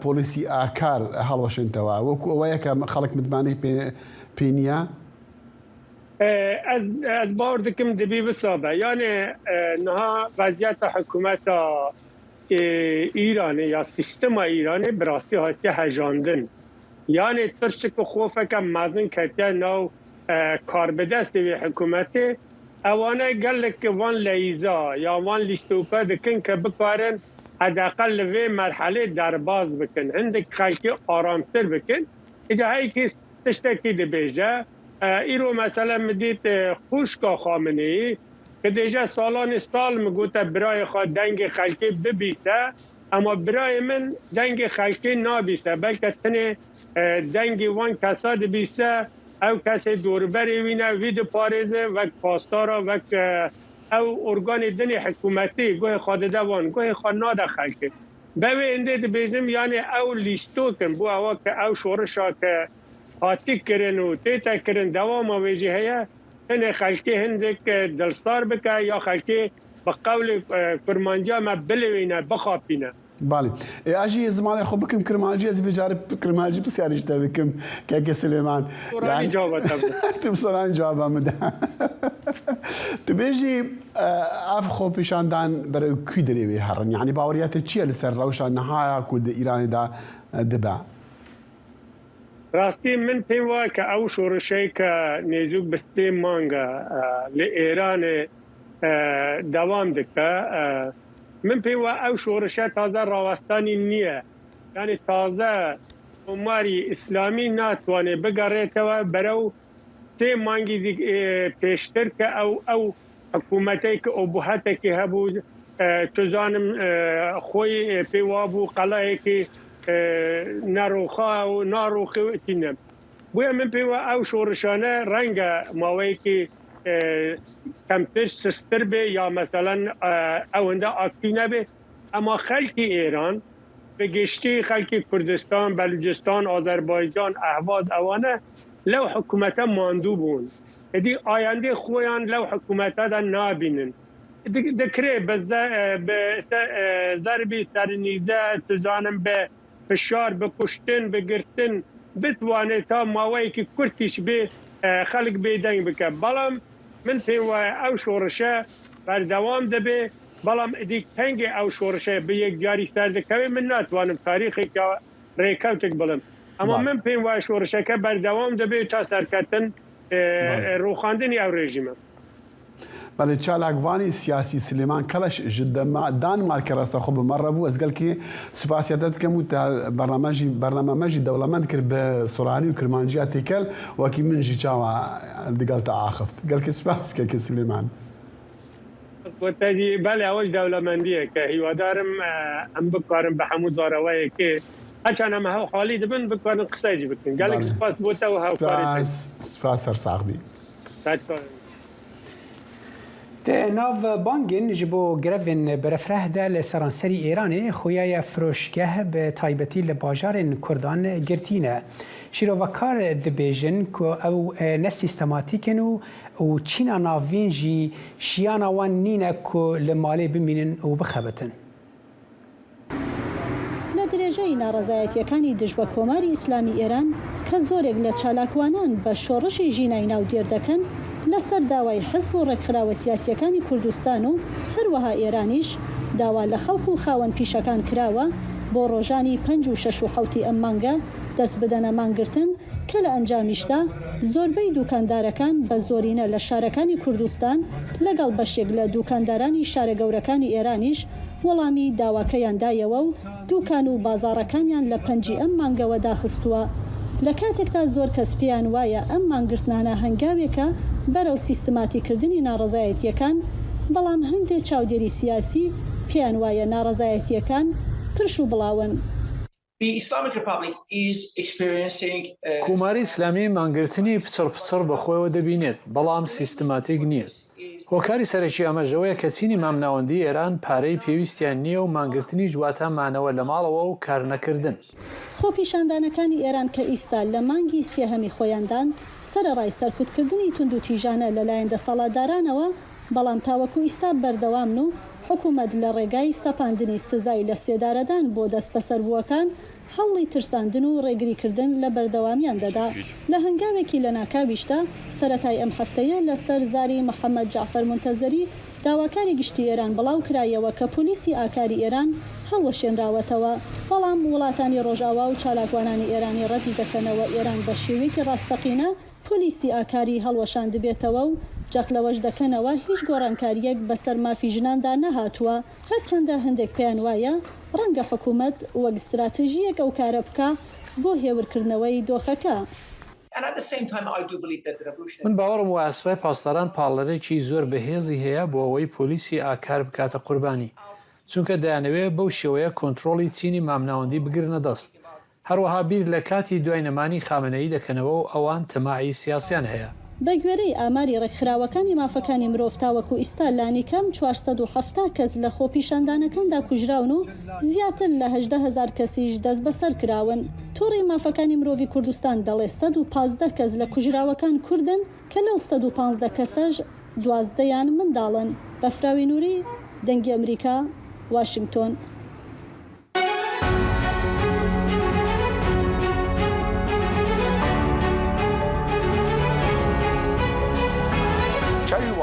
پۆلیسی ئاکار هەڵوەشێنتەوە وەکو ئەوەیە کە خەڵک متمانەی پێ نییە؟ ئەس باوەڕ دەکەم دەبێ بسابە یانێ نەها ڤەزیەتە حکوومەتە ئیرانê ya sîstema Îranê bi rastî hatiye hejandin yanê tirşik û xofeke mezin ketiye nav karbidestê wê hikûmetê ewane gelek van leyîza ya van lîstûpe dikin ke bikarin hedeqel li vê merhelê derbaz bikin hindik xelkî aramtir bikin îca heyekî tiştekî dibêje îro mesela min dît xuşka Xameneî ki dêje salanê sal min gote birayê xwe dengê xelkê bibîste ama birayê min dengê xelkê nabîste belke tinê dengê wan kesa dibîse ew kesê dorberê wî ne wî diparêze wek pastara wek ew organê dinê hikûmetî guhê xwe dide wan guhê xwe nade xelkê bevê hindê dibêjim yanê ew lîstokin bû ewa ke ew şorişa ke hatî kirin û tête kirin dewama wê jî heye hinê xelkê hindik dilstar bike ya xelkê bi qewlê kurmanciya me bilêwîne bixapîne. Balê ajî zimanê xwe bikim kirmancî ez bicarî kirmancî pisyarî te bikim keke Silêman tim soran cawaba min de tu bêjî ev xwepêşandan berew kû dilê wê herin yanî baweriyatê çi ye li ser rewşa nihaya ku di Îranê da dibe rastî min pê wa ke ew şorişeyke nêzûk bi sê manga li Îranê دوام دکه من پیوا او شورشه تازه راوستانی نیه یعنی تازه عماری اسلامی ناتوانه بگره و برو تی مانگی پیشتر که او حکومتی که ابهته که هبو تزانم خوی پیوابو قلعه که نروخا و ناروخی تینم بویا من پیوا او شورشانه رنگ ماوی که کمتر سستر به یا مثلا اونده آکتی نبه اما خلقی ایران به گشتی خلقی کردستان، بلوچستان، آذربایجان، اهواز اوانه لو حکومت ماندو بون دی آینده خویان لو حکومت دا نابینن دکره به ضربی سرنیزه تزانم به فشار به کشتن به گرتن بتوانه تا ماوی که کرتیش به خلق بیدنگ بکن بلام من پیوه او شورشه بر دوام دبه بلام دیک تنگ او شورشه به یک جاری سرده که من نتوانم تاریخی که ریکوتک بلم اما من پیوه شورشه که بر دوام دبه تا سرکتن روخاندنی او رژیمه بله چالاکوانی سیاسی سلیمان کلش جدا ما دانمارک راستا خوب مره بو از قال کی سپاسیاتت کمو تا برنامج دولمند کر به سورانی و کرمانجی تکل و کی من جی چاوا دقال تعاخفت قال کی سپاس کی سلیمان وتجي بله اوج دولمندیه که هیوادارم ام بکارم به حمود زاروی که اچانه ما حالی دبن بکارن قصه جی بکن قال سپاس بوته و هاوکاری سپاس سرساغبی ناو بانگین جبو گرفین برفره ده لسرانسری ایرانی خویای فروشگه به تایبتی لباجار کردان گرتینه شیروکار دبیجن که او نسیستماتیکن و چینا ناوین جی شیانا وان نینه که لمالی بمینن و بخبتن لدرجه نارضایەتیەکانی دژ بە کۆماری ئیسلامی ئێران کە زۆرێک لە چالاکوانان بە شۆڕشی ژینای ناودێر دەکەن لەسەر داوای حزب و ڕێکخراوە سیاسیەکانی کوردستان و هەروەها ئێرانیش داوا لە خەڵک و خاوەن پیشەکان کراوە بۆ ڕۆژانی 5 و 6 و 7 ئەم مانگە دەست بدەنە مانگرتن کە لە ئەنجامیشدا زۆربەی دوکاندارەکان بە زۆرینە لە شارەکانی کوردستان لەگەڵ بەشێک لە دوکاندارانی شارە گەورەکانی ئێرانیش وەڵامی داواکەیان دایەوە و دوکان و بازاڕەکانیان لە 5 ئەم مانگەوە داخستووە لە کاتێکدا زۆر کەس پێیان وایە ئەم مانگرتنانە هەنگاوێکە بەرەو سیستماتیکردنی ناڕەزایەتیەکان بەڵام هەندێک چاودێری سیاسی پێیان وایە ناڕەزایەتیەکان پرش و بڵاون. کۆماری ئیسلامی مانگرتنی پچڕ بەخۆیەوە دەبینێت بەڵام سیستماتیک نییە. هۆکاری سەرەکی ئەمەژەوەیە کە چینی مامناوەندی ئێران پارەی پێویستیان نییە و مانگرتنی جواتە مانەوە لە ماڵەوە و کار نەکردن. خۆپیشاندانەکانی ئێران کە ئیستا لە مانگی سێهەمی خۆیاندان سەرەڕای سەرکوتکردنی تونند و تیژانە لەلایەن دەسەڵاتدارانەوە بەڵام تاوەکو ئیستا بەردەوامن و حکوومەت لە ڕێگای سەپاندنی سزای لە سێدارەدان بۆ دەست بەسەربووەکان هەوڵی ترساندن و ڕێگریکردن لە بەردەوامیان دەدا لە هەنگاوێکی لە ناکاویشدا سەرەتای ئەم هەفتەیە لەسەر زاری محەممەد جعفەر منتەزەری داواکاری گشتی ئێران بڵاو کرایەوە کە پۆلیسی ئاکاری ئێران هەڵوەشێنراوەتەوە بەڵام وڵاتانی ڕۆژاوا و چالاکوانانی ئێرانی ڕەتی دەکەنەوە ئێران بە شێوەیەکی ڕاستەقینە پۆلیسی ئاکاری هەڵوەشان دەبێتەوە و جەخلەوەش دەکەنەوە هیچ گۆڕانکاریەک بەسەر مافی ژناندا نەهاتووە هەرچەندە هەندێک پێیان وایە ڕەنگە حکوومەت وەک استراتژیەک ئەو کارە بکە بۆ هێورکردنەوەی دۆخەکە. من باوەڕم و ئاسپای پاسداران پاڵەرێکی زۆر بەهێزی هەیە بۆ ئەوەی پۆلیسی ئاکار بکاتە قوربانی چونکە دەیانەوێت بەو شێوەیە کۆنتترۆلی چینی مامناوەندی بگرنە دەست هەروەها بیر لە کاتی دوای نەمانی خامنەیی دەکەنەوە و ئەوان تەماعی سیاسیان هەیە. بە گوێرەی ئاماری ڕێکخراوەکانی مافەکانی مرۆڤ تاوەکو ئیستا لانیکەم 470 کەس لە خۆپیشاندانەکاندا کوژراون و زیاتر لە 18,000 کەسیش دەست بەسەر کراون. تووڕی مافەکانی مرۆڤی کوردستان دەڵێ 115 کەس لە کوژراوەکان کوردن کە لەو 115 کەسەش 12یان منداڵن. بەفراوی نووری دەنگی ئەمریکا واشنگتۆن.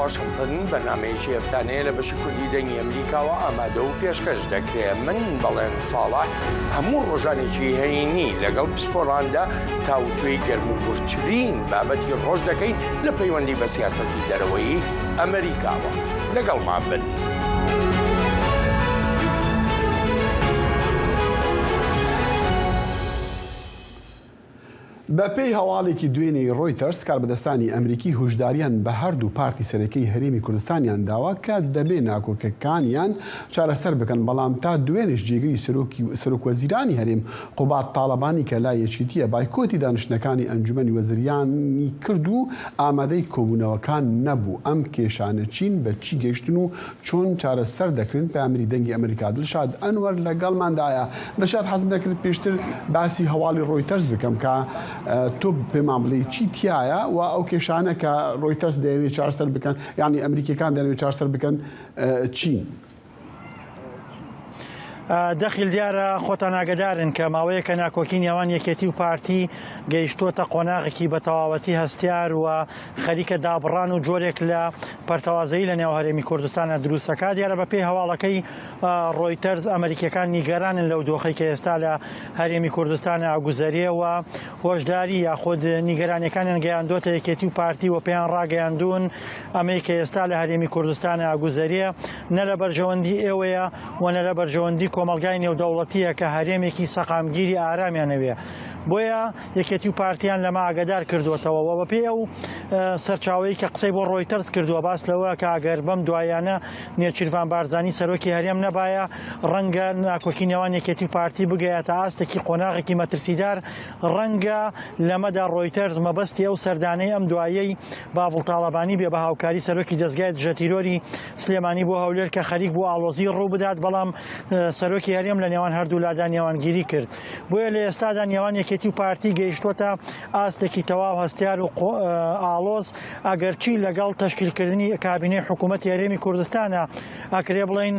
واشنطن بەرنامەیەکی هەفتانەیە لە بەشی کوردی دەنگی ئەمریکاوە ئامادە و پێشکەش دەکرێت. من بەڵێن ساڵح هەموو ڕۆژانێکی هەینی لەگەڵ پسپۆڕاندا تاوتوێی گەرموگورترین بابەتی ڕۆژ دەکەین لە پەیوەندی بە سیاسەتی دەرەوەی ئەمریکاوە. لەگەڵمان بن. بە پێی هەواڵێکی دوێنەی ڕۆیتەرس کاربەدەستانی ئەمریکی هوشداریان بە هەردوو پارتی سەرەکەی هەرێمی کوردستانیان داوا کە دەبێ ناکۆکەکانیان چارەسەر بکەن، بەڵام تا دوێنێش جێگەری سەرۆکوەزیرانی هەرێم قوبات تاڵەبانی کە لای یەکێتیە بایکۆتی دانیشتنەکانی ئەنجومەنی وەزیریانی کرد و ئامادەی کۆبوونەوەکان نەبوو. ئەم کێشانە چین بە چی گەیشتن و چۆن چارەسەر دەکرێن پەیامەری دەنگی ئەمریکا. دڵشاد ئەنوەر لەگەڵماندایە. دڵشاد حەزم دەکرد پێشتر باسی هەواڵی ڕۆیتەرس بکەم کە تۆ پێمان بڵێ چی تایە و ئەو کێشانە کە ڕۆیتەرس دەیەوێت چارەسەر بکەن، یعنی ئەمریکیەکان دەیەوێت چارەسەر بکەن چین. دەخیل دیارە خۆتان ئاگدارن کە ماوەیە کە ناکۆکی نێوان یەکێتی و پارتی گەیشتووەتە قۆناغێکی بە تەواوەتی هەستیار و خەریکە دابڕان و جۆرێک لە پەرتەوازایی لە نێو هەرێمی کوردستانە دروستەکە. دیارە بە پێی هەواڵەکەی ڕۆیتەرز ئەمریکیەکان نیگەرانن لەو دۆخەی کە ئێستا لە هەرێمی کوردستانە ئاگوزەریەوە هۆشداری یاخود نیگەرانیەکانیان گەیاندۆتە یەکێتی و پارتی و پێیان ڕاگەیاندون ئەمەی کە ئێستا لە هەرێمی کوردستانە ئاگوزەریە نە لە بەرژەوەندی ئێوەیە و نە لە بەرژەوەندی کۆمەلگای نێودەوڵەتیە کە هەرێمێکی سەقامگیری ئارامیانەوێ. بۆیە یەکێتی و پارتیان لەمە ئاگدار کردوێتەوە و بە پێی ئەو سەرچاوەی کە قسەی بۆ ڕۆیتەرس کردووە باس لەوە کە ئەگەر بەم دوایانە نێرچیروان بارزانی سەرۆکی هەرێم نەبایە ڕەنگە ناکۆکی نێوان یەکێتی و پارتی بگەیەتە ئاستێکی قۆناغێکی مەترسیدار. ڕەنگە لەمەدا ڕۆیتەرز مەبەستی ئەو سەردانەی ئەم دوایەی باڤڵتاڵەبانی بێ بە هاوکاری سەرۆکی دەستگای دژەتیرۆری سلێمانی بۆ هەولێر کە خەریک بۆ ئاڵۆزی ڕوو بدات، بەڵام سەرۆکی هەرێم لە نێوان هەردوو لادا نێوانگیری کرد. بۆیە لە ئێستادا نێوان یەکێتی و پارتی گەیشتوتە ئاستێکی تەواو هەستیار و ئاڵۆز ئەگەرچی لەگەڵ تەشکیلکردنی کابینەی حکوومەتی هەرێمی کوردستانە ئەکرێ بڵین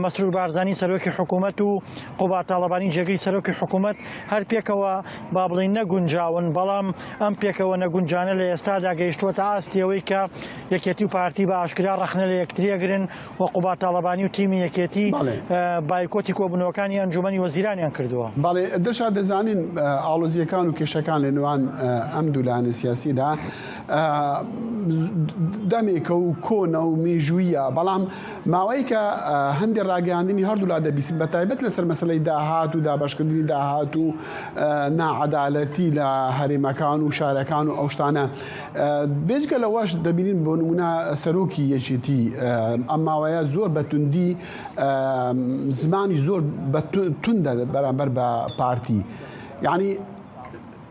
مەسرور بارزانی سەرۆکی حکوومەت و قوبات تاڵەبانی جێگەری سەرۆکی حکوومەت هەر پێکەوە با بڵین نەگونجاون، بەڵام ئەم پێکەوە نەگونجانە لە ئێستادا گەیشتوتە ئاستیەوەی کە یەکێتی و پارتی بە ئاشکرا ڕەخنە لە یەکتریەگرن و قوبات تاڵەبانی و تیمی یەکێتی بایکۆتی کۆبوونەوەکانی ئەنجومەنی وەزیرانیان کردووە. بەڵێ دڵشاد دەزانین ئاڵۆزیەکان و کێشەکان لە نێوان ئەم دوولانە سیاسیدا دەمێکە و کۆنە و مێژوویە، بەڵام ماوەی کە هەندێک ڕاگەیاندنی هەردوو لا دەبیستن بەتایبەت لەسەر مەسەلەی داهات و دابەشکردنی داهات و ناعەدالەتی لە هەرێمەکان و شارەکان و ئەو شتانە. بێجگە لەوەش دەبینین بۆ نمونە سەرۆکی یەکێتی ئەم ماوەیە زۆر بەتوندی زمانی زۆر توندە بەرامبەر بە پارتی، یعنی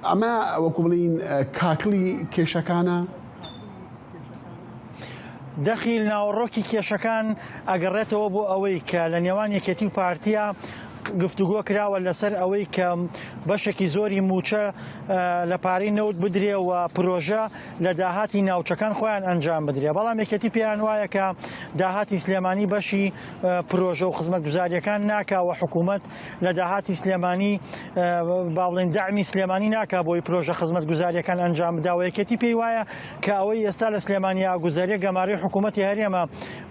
ئەمە وەکو بڵین کاکڵی کێشەکانە. دەخیل ناوەڕۆکی کێشەکان ئەگەڕێتەوە بۆ ئەوەی کە لە نێوان یەکێتی و پارتیە گفتوگۆ کراوە لەسەر ئەوەی کە بەشێکی زۆری موچە لە پارەی نەوت بدرێ و پرۆژە لە داهاتی ناوچەکان خۆیان ئەنجام بدرێ، بەڵام یەکێتی پێیان وایە کە داهاتی سلێمانی بەشی پرۆژە و خزمەتگوزاریەکان ناکا و حکوومەت لە داهاتی سلێمانی با بڵێن داعمی سلێمانی ناکا بۆی پرۆژە خزمەتگوزاریەکان ئەنجام بدا و یەکێتی پێی وایە کە ئەوەی ئێستا لە سلێمانی ئاگوزاریە گەماری حکوومەتی هەرێمە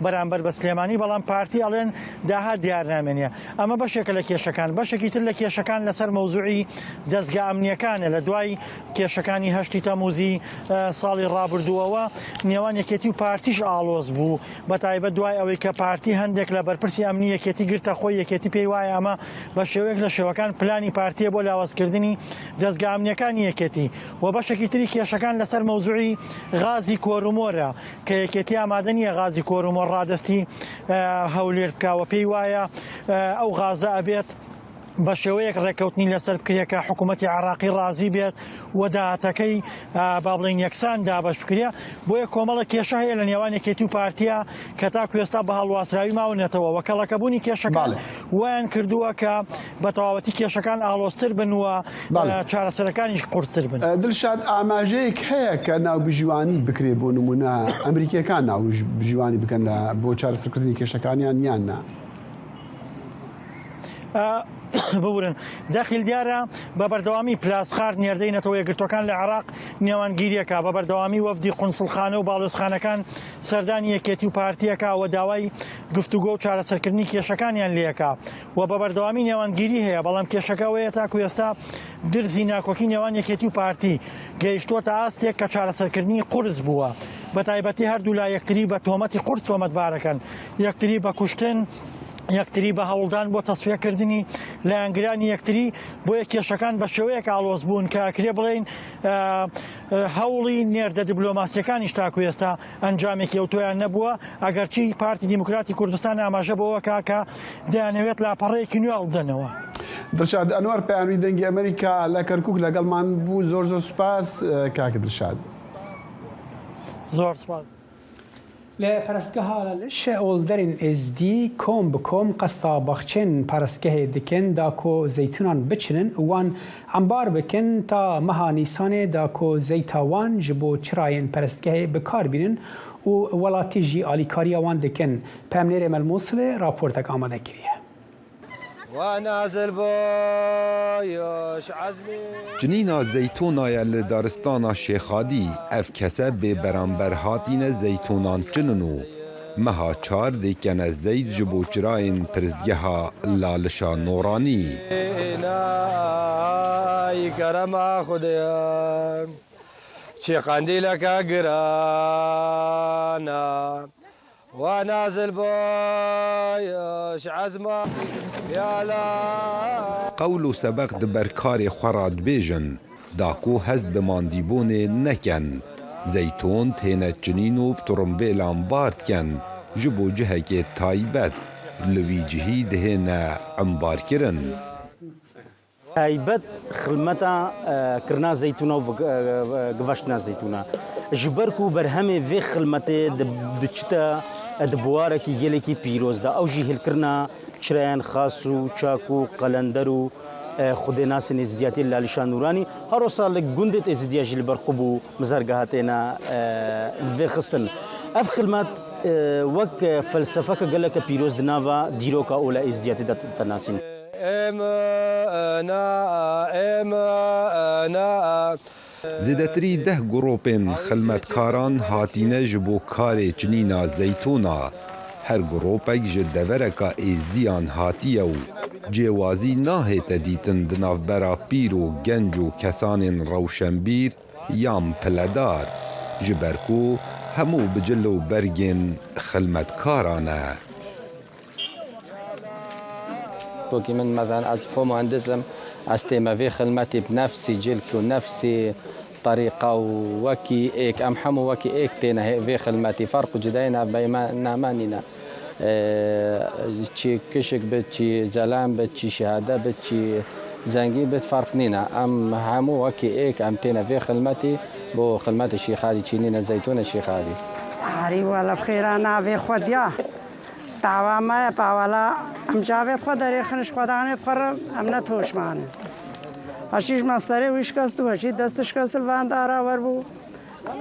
بەرامبەر بە سلێمانی، بەڵام پارتی ئەڵێن داهات دیار نامێنێ. ئەمە بەشێکە لە کێشەکان. بەشێکی تر لە کێشەکان لەسەر مەوزوعی دەستگا ئەمنیەکانە. لە دوای کێشەکانی هەشتی تەموزی ساڵی ڕابردووەوە نێوان یەکێتی و پارتیش ئاڵۆز بوو، بەتایبەت دوای ئەوەی کە پارتی هەندێک لە بەرپرسی ئەمنی یەکێتی گرتە خۆی. یەکێتی پێی وایە ئەمە بە شێوەیەک لە شێوەکان پلانی پارتیە بۆ لاوەزکردنی دەستگا ئەمنیەکانی یەکێتی. و بەشێکی تری کێشەکان لەسەر مەوزوعی غازی کۆرومۆرە کە یەکێتی ئامادە نییە غازی کۆرومۆر ڕادستی هەولێر بکاوە. پێی وایە ئەو غازە ئەبێت بە شێوەیەک ڕێکەوتنی لەسەر بکرێت کە حکوومەتی عراقی ڕازی بێت و داهاتەکەی با بڵین یەکسان دابەش بکرێ. بۆیە کۆمەڵە کێشە هەیە لە نێوان یەکێتی و پارتیە کە تاکو ئێستا بە هەڵواسراوی ماونێتەوە و کەڵەکەبوونی کێشەکان ویان کردووە کە بە تەواوەتی کێشەکان ئاڵۆزتر بن و چارەسەرەکانیش قورستر بن. دڵشاد ئاماژەیەک هەیە کە ناوبژیوانی بکرێت بۆ نمونە ئەمریکیەکان ناوبژیوانی بکەن بۆ چارەسەرکردنی کێشەکانیان یان نا؟ ببورن داخل دیارە بە بەردەوامی پلاسخار نێردەینەتەوە یەکگرتوەکان لە عێراق نێوانگیریەکە بە بەردەوامی وەفدی قونسڵخانە و باڵۆزخانەکان سەردانی یەکێتی و پارتیەکە و داوای گفتوگۆ و چارەسەرکردنی کێشەکانیان لێەکە و بە بەردەوامی نێوانگیری هەیە بەڵام کێشەکەوەیە تاکو ئێستا درزی ناکۆکی نێوان یەکێتی و پارتی گەیشتووەتە ئاستێک کە چارەسەرکردنی قورس بووە بە تایبەتی هەردوو لا یەکتری بە تۆمەتی قورس تۆمەتبارەکەن یەکتری بە کوشتن یەکتری بە هەوڵدان بۆ تەسفیەکردنی لایەنگرانی یەکتری بۆ یە کێشەکان بە شێوەیەک ئاڵۆز بوون کە کرێ بڵێن هەوڵی نێردە دیبلۆماسیەکانیش تاکو ئێستا ئەنجامێکی ئەوتۆیان نەبووە ئەگەرچی پارتی دیموکراتی کوردستان ئاماژە بەوە کاکە دەیانەوێت لاپەڕەیەکی نوێ هەڵدەنەوە. دڵشاد ئەنوەر پەیامی دەنگی ئەمریکا لە کەرکووک لەگەڵمان بوو زۆر سوپاس کاکە دڵشاد. زۆر سوپاس. لە پەرستگەها لەش ئۆڵدەرین ئێزدی کۆم بکۆم قەستا بەخچێن پەرستگەهێ دکن داکۆ زەیتونان بچنن وان ئەمبار بکن تا مەها نیسانێ داکۆ زەیتاوان ji بۆ چرایên پەرستگەهێ بکاربînin û welatî jî alîkariya wan dikin. Pemnêrê Melmosilê raportek amade kiriye. Cinîna zeytûnaya li daristana Şêxadî ev kese bê beramber hatîne zeytûnan çinin û meha çar dêkene zeyt ji bo çirayên pirzgeha Lalişa Noranî. çi qendîleke girana ونازل بايش عزمه يالا قول و سبق دبرکار خوراد بیجن داکو هست بماندیبونه نکن زیتون تینه چنین و بطرمبیلان بارد کن جبو جهه که تایبت لوی جهی دهنه انبار کرن تایبت خلمتا کرنا زیتونا و گوشتنا زیتونا جبرکو برهمه وی خلمته دچتا دبواره کی گله کی پیروز دا او جهل کرنا چرایان خاصو چاکو قلندرو خود ناس نزدیات لالشان نورانی هر سال گندت ازدیاج البرقبو مزرگهاتنا وی خستن اف خلمت وک فلسفه گله کی پیروز دناوا دیروکا اولا ازدیات تناسین زیدتری 10 گروپên xilmetkaran hatîne ji bo karê çinîna zeytûna her gropek ji devereka êzdiyan hatiye û cêwazî nahête dîtin di navbera pîr û genc û kesanên rewşenbîr yan piledar ji ber ku hemû bi cil û bergên xilmetkaran e. وكي من مثلا از خو مهندسم از تيمافي خدمتي بنفسي جلك ونفسي طريقه وكي ايك ام حمو وكي ايك تينا في خدمتي فرق جدينا بما نامانينا تشي كشك بتشي زلام بتشي شهاده بتشي زنگي بتفرقنينا ام حمو وكي ايك ام تينا في خدمتي بو خدمت الشيخ علي تشينينا زيتون الشيخ علي عاري ولا بخير انا في خديا تعوامه باولا ام جاوه خود داری خنش خدانه خور ام نتوش مانه هشیش مستری ویش کستو هشی دستش کستل وان دارا ور بو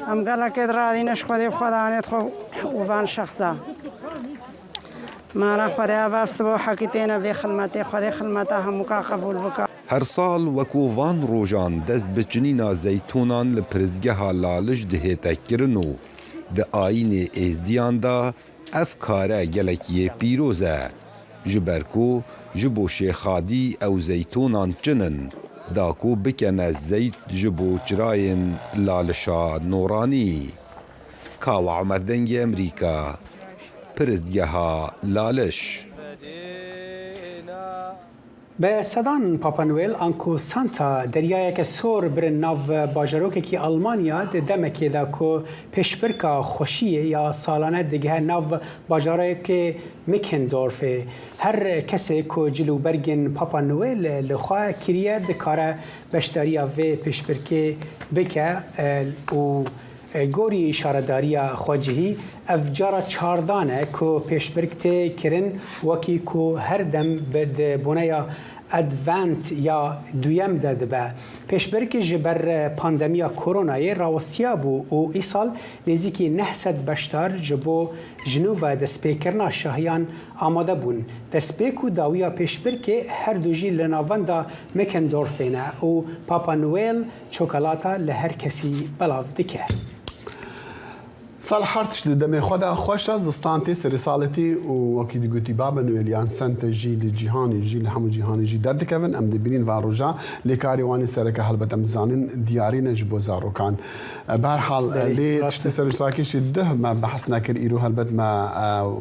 ام گلا که درادینش خودی خدانه خو وان شخصا مانا خودی وافست بو حقیقتنا وی خدمت خودی خدمت هم مکا قبول بکا هر سال وکو وان روجان دست بچنینا زیتونان لپرزگها لالش دهیتا کرنو ده آین ازدیان دا اف کاره گلکیه پیروزه جبرکو جبو شیخادی او زیتونان چنن داکو بکنه زیت جبو چراین لالشا نورانی کاو عمردنگ امریکا پرزدگها لالش به سدان پاپانویل آنکو سانتا دریایک سور بر ناو باجروکی آلمانیا دمکی دا کو پیشبرکا خوشیه یا سالانه دیگه ناو باجروک میکندورف هر کسی کو جلو برگن پاپانویل لخوا کریه دکاره بشتاریا و پیشبرکی بکه و گوری اشاره‌داری خواجهی افجار چاردانه کو پیشبرکت کرن وکی کو هر دم بد بنایا ادوانت یا دویم ده به پیشبرک جبر پاندمیا کرونا راوستیا بو و ای سال نزدیکی 900 بشتر جبو جنوب دسپیکرنا شاهیان آماده بون دسپیکو داویا پیشبرک هر دوجی لناوندا مکندورفینه و پاپا نویل چوکلاتا لهر کسی بلاو دکه سال حرتش دمي خدا خوشة زستانتي سرسالتي وكي قلتي بابا نويليان سنت جيل جيهاني جيل حمو جيهاني جي درد كفن ام دبينين فاروجا لكاري واني سركه هلبت ام زانين ديارين جبو زارو كان بهرحال لي تشتي سرساكي شده ما بحثنا كر ايرو هلبت ما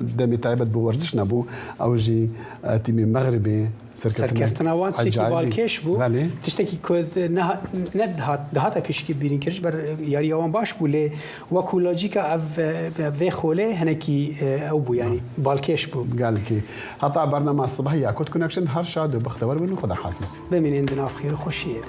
دمي تايبت بورزش نبو او جي تيمي مغربي سرکفتنا وان چیکی بالکش بو تشتکی کد نه دهات پیشکی بیرین کرش بر یاری آوان باش بوله و کولاجیکا او خوله هنکی او بو یعنی بالکش بو قال کی حتی برنامه الصباحية كنت كونكشن هر شاد و بختبر بنو خدا حافظ بمين عندنا في خير خوشيه